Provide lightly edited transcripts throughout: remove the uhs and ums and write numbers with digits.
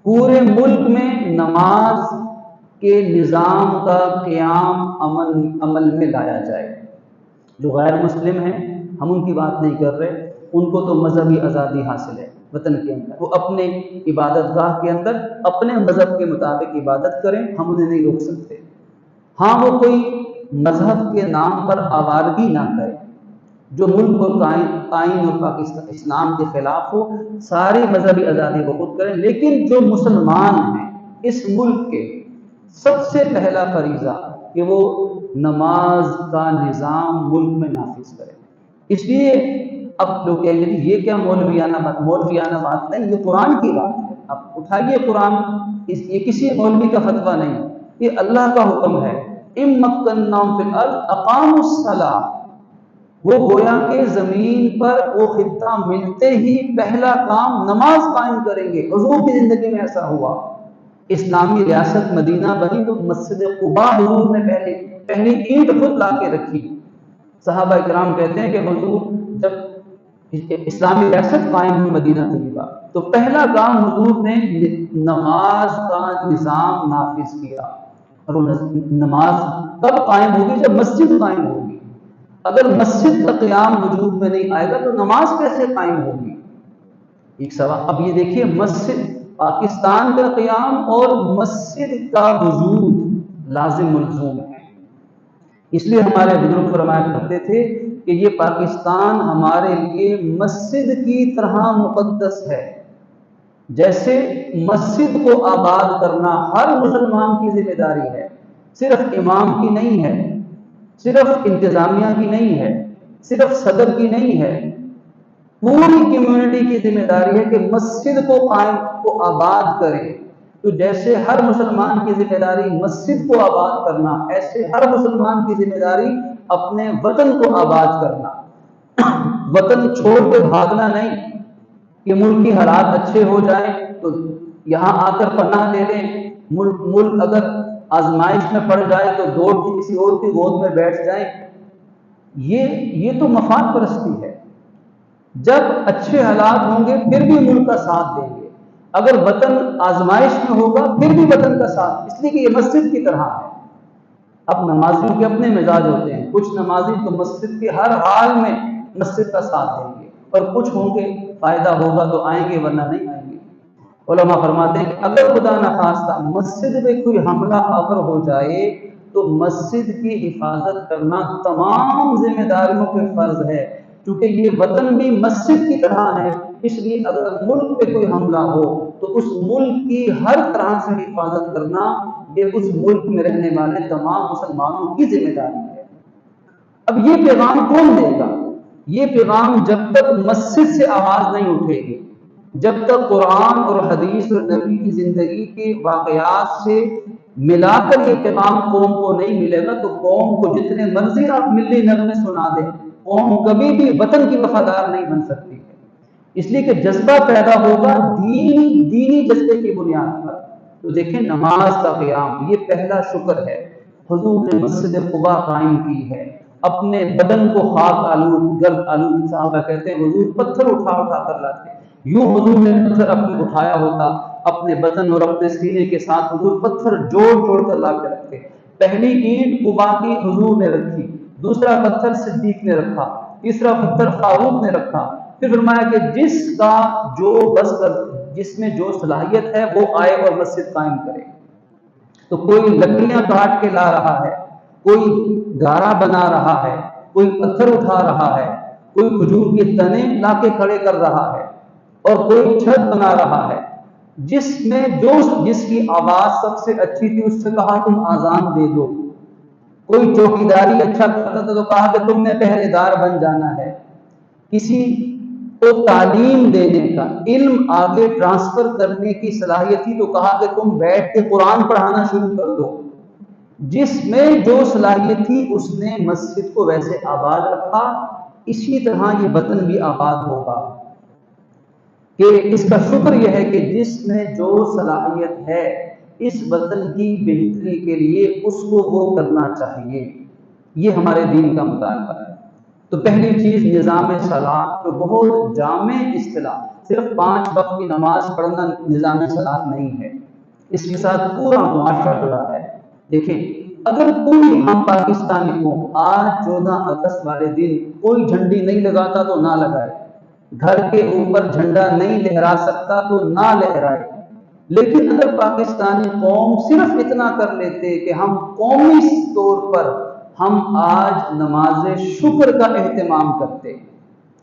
پورے ملک میں نماز کے نظام کا قیام عمل میں لایا جائے۔ جو غیر مسلم ہیں ہم ان کی بات نہیں کر رہے، ان کو تو مذہبی آزادی حاصل ہے وطن کے اندر، وہ اپنے عبادت گاہ کے اندر اپنے مذہب کے مطابق عبادت کریں، ہم انہیں نہیں روک سکتے۔ ہاں وہ کوئی مذہب کے نام پر آوارگی نہ کرے، جو ملک کو آئین اور پاکستان اسلام کے خلاف ہو، ساری مذہبی آزادی کو خود کریں، لیکن جو مسلمان ہیں اس ملک کے، سب سے پہلا فریضہ کہ وہ نماز کا نظام ملک میں نافذ کرے۔ اس لیے اب لوگ کہیں گے یہ کیا مولویانہ بات نہیں، یہ قرآن کی بات ہے، اب اٹھائیے قرآن، یہ کسی مولوی کا فتویٰ نہیں، یہ اللہ کا حکم ہے۔ اِن مکناہم فی الارض اقاموا الصلاۃ، وہ گویا کہ زمین پر وہ خطہ ملتے ہی پہلا کام نماز قائم کریں گے۔ حضور کی زندگی میں ایسا ہوا، اسلامی ریاست مدینہ بنی تو مسجد قباء حضور نے پہلی اینٹ خود لا کے رکھی۔ صحابہ کرام کہتے ہیں کہ حضور جب اسلامی ریاست قائم ہوئی مدینہ طیبہ تو پہلا کام حضور نے نماز کا نظام نافذ کیا۔ اور وہ نماز کب قائم ہوگی؟ جب مسجد قائم ہوگی۔ اگر مسجد کا قیام وجود میں نہیں آئے گا تو نماز کیسے قائم ہوگی؟ ایک سوال۔ اب یہ دیکھیے، مسجد پاکستان کا قیام اور مسجد کا وجود لازم ملزوم ہے۔ اس لیے ہمارے بزرگ فرمایا کرتے تھے کہ یہ پاکستان ہمارے لیے مسجد کی طرح مقدس ہے۔ جیسے مسجد کو آباد کرنا ہر مسلمان کی ذمہ داری ہے، صرف امام کی نہیں ہے، صرف انتظامیہ کی نہیں ہے، صرف صدر کی نہیں ہے، پوری کمیونٹی کی ذمہ داری ہے کہ مسجد کو آباد کرے۔ تو جیسے ہر مسلمان کی ذمہ داری مسجد کو آباد کرنا، ایسے ہر مسلمان کی ذمہ داری اپنے وطن کو آباد کرنا۔ وطن چھوڑ کے بھاگنا نہیں کہ ملک کی حالات اچھے ہو جائیں تو یہاں آ کر پناہ لے لیں، ملک اگر آزمائش میں پڑ جائے تو دوڑ کے کسی اور کی گود میں بیٹھ جائیں۔ یہ تو مفاد پرستی ہے۔ جب اچھے حالات ہوں گے پھر بھی ملک کا ساتھ دیں گے، اگر وطن آزمائش میں ہوگا پھر بھی وطن کا ساتھ، اس لیے کہ یہ مسجد کی طرح ہے۔ اب نمازیوں کے اپنے مزاج ہوتے ہیں، کچھ نمازی تو مسجد کے ہر حال میں مسجد کا ساتھ دیں گے، اور کچھ ہوں گے فائدہ ہوگا تو آئیں گے ورنہ نہیں آئیں گے۔ علماء فرماتے ہیں کہ اگر خدا نخواستہ مسجد میں کوئی حملہ آور ہو جائے تو مسجد کی حفاظت کرنا تمام ذمہ داریوں پہ فرض ہے، کیونکہ یہ وطن بھی مسجد کی طرح ہے۔ اس لیے اگر ملک پہ کوئی حملہ ہو تو اس ملک کی ہر طرح سے حفاظت کرنا یہ اس ملک میں رہنے والے تمام مسلمانوں کی ذمہ داری ہے۔ اب یہ پیغام کون دے گا؟ یہ پیغام جب تک مسجد سے آواز نہیں اٹھے گی، جب تک قرآن اور حدیث اور نبی کی زندگی کے واقعات سے ملا کر یہ پیغام قوم کو نہیں ملے گا تو قوم کو جتنے مرضی آپ ملی نغمے سنا دیں، قوم کبھی بھی وطن کی وفادار نہیں بن سکتی ہے۔ اس لیے کہ جذبہ پیدا ہوگا دینی جذبے کی بنیاد پر۔ تو دیکھیں نماز کا قیام یہ پہلا شکر ہے۔ حضور نے مسجد قباء قائم کی ہے، اپنے بدن کو خاک آلود گرد آلود، صحابہ کہتے ہیں حضور پتھر اٹھا کر لاتے، یوں حضور نے پتھر اپنے اٹھایا ہوتا اپنے بدن اور اپنے سینے کے ساتھ، حضور پتھر جوڑ کر لا کے رکھتے۔ پہلی اینٹ قباء کی حضور نے رکھی، دوسرا پتھر صدیق نے رکھا، تیسرا پتھر فاروق نے رکھا۔ پھر فرمایا کہ جس میں جو صلاحیت ہے وہ آئے اور مسجد قائم کرے۔ تو کوئی لکڑیاں کاٹ کے لا رہا ہے، کوئی گارا بنا رہا ہے، کوئی پتھر اٹھا رہا ہے، کوئی کھجور کے تنے لا کے کھڑے کر رہا ہے، اور کوئی چھت بنا رہا ہے۔ جس کی آواز سب سے اچھی تھی اس سے کہا تم اذان دے دو، کوئی چوکیداری اچھا کرتا تھا تو کہا کہ تم نے پہرے دار بن جانا ہے، کسی کو تعلیم دینے کا، علم آگے ٹرانسفر کرنے کی صلاحیت تھی تو کہا کہ تم بیٹھ کے قرآن پڑھانا شروع کر دو۔ جس میں جو صلاحیت تھی اس نے مسجد کو ویسے آباد رکھا۔ اسی طرح یہ وطن بھی آباد ہوگا کہ اس کا شکر یہ ہے کہ جس میں جو صلاحیت ہے اس وطن کی بہتری کے لیے اس کو وہ کرنا چاہیے۔ یہ ہمارے دین کا مطالبہ ہے۔ تو پہلی چیز نظام صلاح، تو بہت جامع اصطلاح، صرف 5 وقت کی نماز پڑھنا نظام صلاح نہیں ہے، اس کے ساتھ پورا معاشرہ جڑا ہے۔ دیکھیں، اگر کوئی ہم پاکستانی کو آج 14 اگست والے دن کوئی جھنڈی نہیں لگاتا تو نہ لگائے، گھر کے اوپر جھنڈا نہیں لہرا سکتا تو نہ لہرائے، لیکن اگر پاکستانی قوم صرف اتنا کر لیتے کہ ہم قومی طور پر ہم آج نماز شکر کا اہتمام کرتے،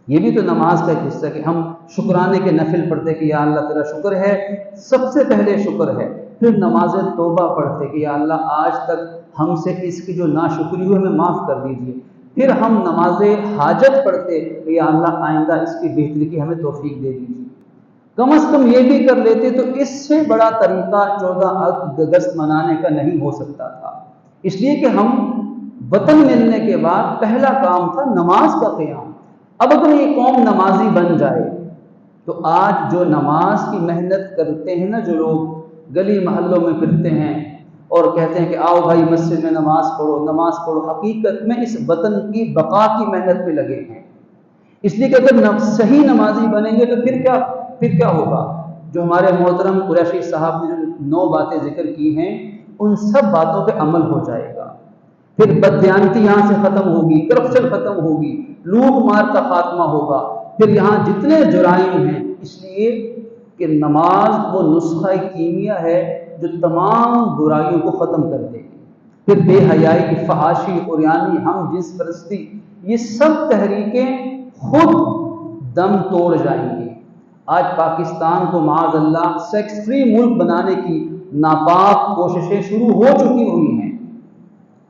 یہ بھی تو نماز کا ایک حصہ کہ ہم شکرانے کے نفل پڑھتے کہ یا اللہ تیرا شکر ہے، سب سے پہلے شکر ہے، پھر نماز توبہ پڑھتے کہ یا اللہ آج تک ہم سے اس کی جو ناشکری ہوئی ہمیں معاف کر دیجیے، پھر ہم نماز حاجت پڑھتے کہ یا اللہ آئندہ اس کی بہتری کی ہمیں توفیق دے دیجیے۔ کم از کم یہ بھی کر لیتے تو اس سے بڑا طریقہ 14 اگست منانے کا نہیں ہو سکتا تھا، اس لیے کہ ہم وطن ملنے کے بعد پہلا کام تھا نماز کا قیام۔ اب اگر یہ قوم نمازی بن جائے تو آج جو نماز کی محنت کرتے ہیں نا، جو لوگ گلی محلوں میں پھرتے ہیں اور کہتے ہیں کہ آؤ بھائی مسجد میں نماز پڑھو، حقیقت میں اس وطن کی بقا کی محنت پہ لگے ہیں۔ اس لیے کہ اگر صحیح نمازی بنیں گے تو پھر کیا ہوگا؟ جو ہمارے محترم قریشی صاحب نے جو 9 باتیں ذکر کی ہیں، ان سب باتوں پہ عمل ہو جائے گا، پھر بددیانتی یہاں سے ختم ہوگی، کرپشن ختم ہوگی، لوٹ مار کا خاتمہ ہوگا، پھر یہاں جتنے جرائم ہیں، اس لیے کہ نماز وہ نسخہ کیمیا ہے جو تمام برائیوں کو ختم کر دے گی۔ پھر بے حیائی، فحاشی، عریانی، ہم جنس پرستی، یہ سب تحریکیں خود دم توڑ جائیں گی۔ آج پاکستان کو معاذ اللہ سیکس فری ملک بنانے کی ناپاک کوششیں شروع ہو چکی ہوئی ہیں،